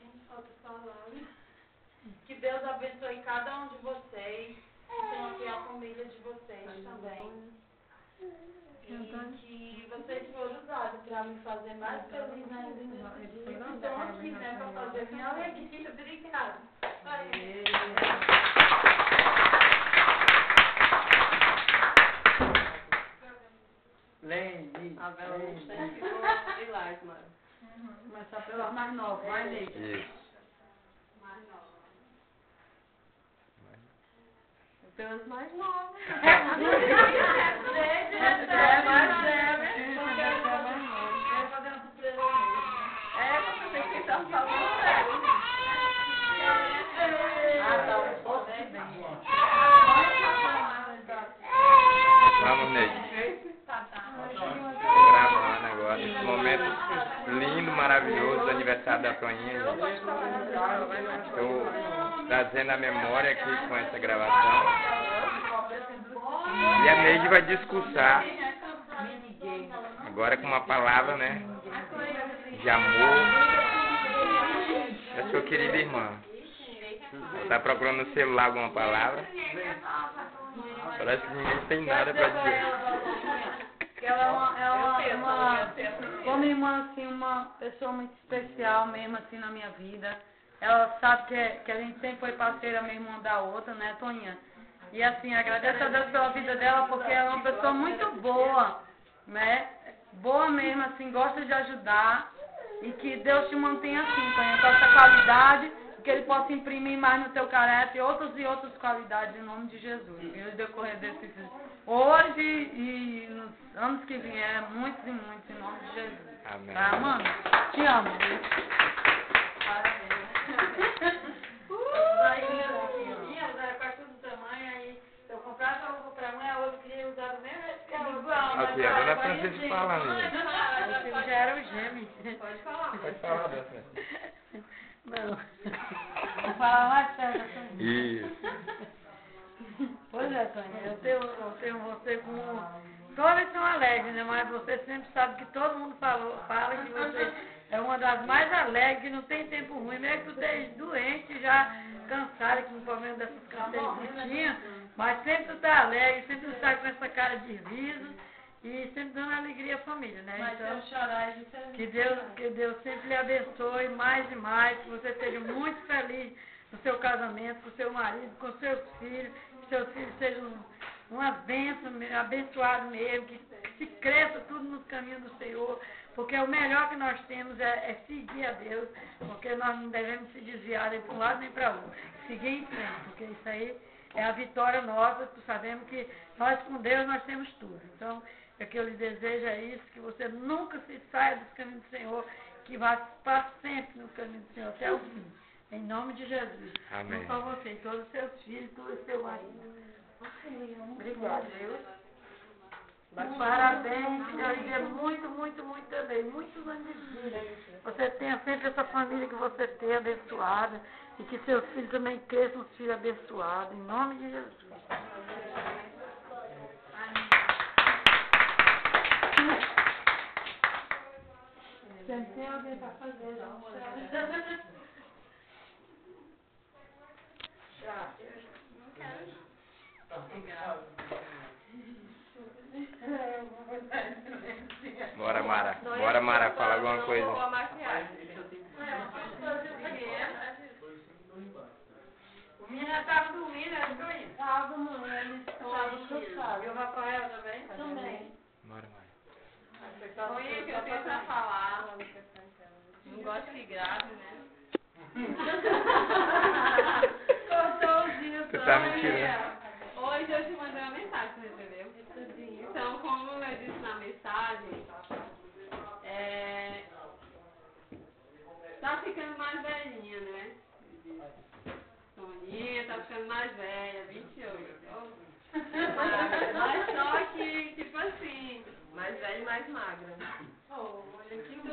gente, falta palavras. Que Deus abençoe cada um de vocês. Que tenha aqui a família de vocês também. E que vocês foram usados para me fazer mais feliz ainda nesse dia. Então aqui, né, para fazer minha alegria. Obrigada. A Bela Monstro ficou lilás, mano. Começar pelas mais novas, vai, Neide. Isso. Mais nova. Pelas mais novas. Mais velha. Fazer uma surpresa mesmo. Você tem que estar falando sério. Vamos, Neide. Gravando agora. Esse momento lindo, maravilhoso, aniversário da Toninha. Estou trazendo a memória aqui com essa gravação. E a Neide vai discursar agora com uma palavra, né? De amor. Da sua querida irmã. Está procurando no celular alguma palavra? Parece que ninguém tem nada para dizer. Ela é como irmã, assim, uma pessoa muito especial mesmo, assim, na minha vida. Ela sabe que a gente sempre foi parceira mesmo uma da outra, né, Toninha? E, assim, agradeço a Deus pela vida dela, porque ela é uma pessoa muito boa, né? Boa mesmo, assim, gosta de ajudar. E que Deus te mantenha assim, Toninha, com essa qualidade, que Ele possa imprimir mais no teu caráter outras e outras qualidades, em nome de Jesus. E no decorrer desses hoje e nos anos que vier, muitos e muitos, em nome de Jesus. Amém. Tá, mano? Te amo. Aqui, a dona Francisca falando. Os já eram gêmeos. Pode falar. Pode falar, dona Francisca. Não. Vou falar mais sério. Isso. Pois é, Tônia, eu tenho você como... Todas são alegres, né? Mas você sempre sabe que todo mundo fala que você é uma das mais alegres, que não tem tempo ruim, mesmo que tu esteja doente, já cansada, com o problema dessas canteiras que tinha, mas sempre tu tá alegre, sempre tu tá com essa cara de riso e sempre dando alegria à família, né? Mas então, se eu chorar, que Deus sempre lhe abençoe mais e mais, que você seja muito feliz no seu casamento, com o seu marido, com seus filhos, que seus filhos sejam uma bênção, abençoado mesmo, que se cresça tudo nos caminhos do Senhor, porque o melhor que nós temos é seguir a Deus, porque nós não devemos se desviar nem para um lado nem para outro, seguir em frente, porque isso aí é a vitória nossa, tu sabemos que nós com Deus nós temos tudo. Então, o que eu lhe desejo é isso, que você nunca se saia dos caminhos do Senhor, que vá para sempre no caminho do Senhor, até o fim. Em nome de Jesus. Amém. Não só você, todos os seus filhos, todo o seu marido. Obrigada, Deus. Parabéns, que Deus lhe dê muito, muito, muito também. Muitos anos de vida. Você tenha sempre essa família que você tem abençoada. E que seus filhos também cresçam, os filhos abençoados. Em nome de Jesus. Sempre tem alguém para fazer, não. Bora, Mara. Bora, Mara, fala alguma coisa. A maquiagem. O menino estava dormindo, era doido? Estava dormindo, estava cansado. E o Rafael também? Também. Bora, Mara. Foi que eu tenho pra falar. Não gosto de grave, né? Cortou os dias. Tu tá me tirando. Hoje eu te mandei uma mensagem, você entendeu? Então, como eu disse na mensagem, tá ficando mais velhinha, né? Toninha tá ficando mais velha, 28. Mas só que, tipo assim, mais velha e mais magra. Olha que Tu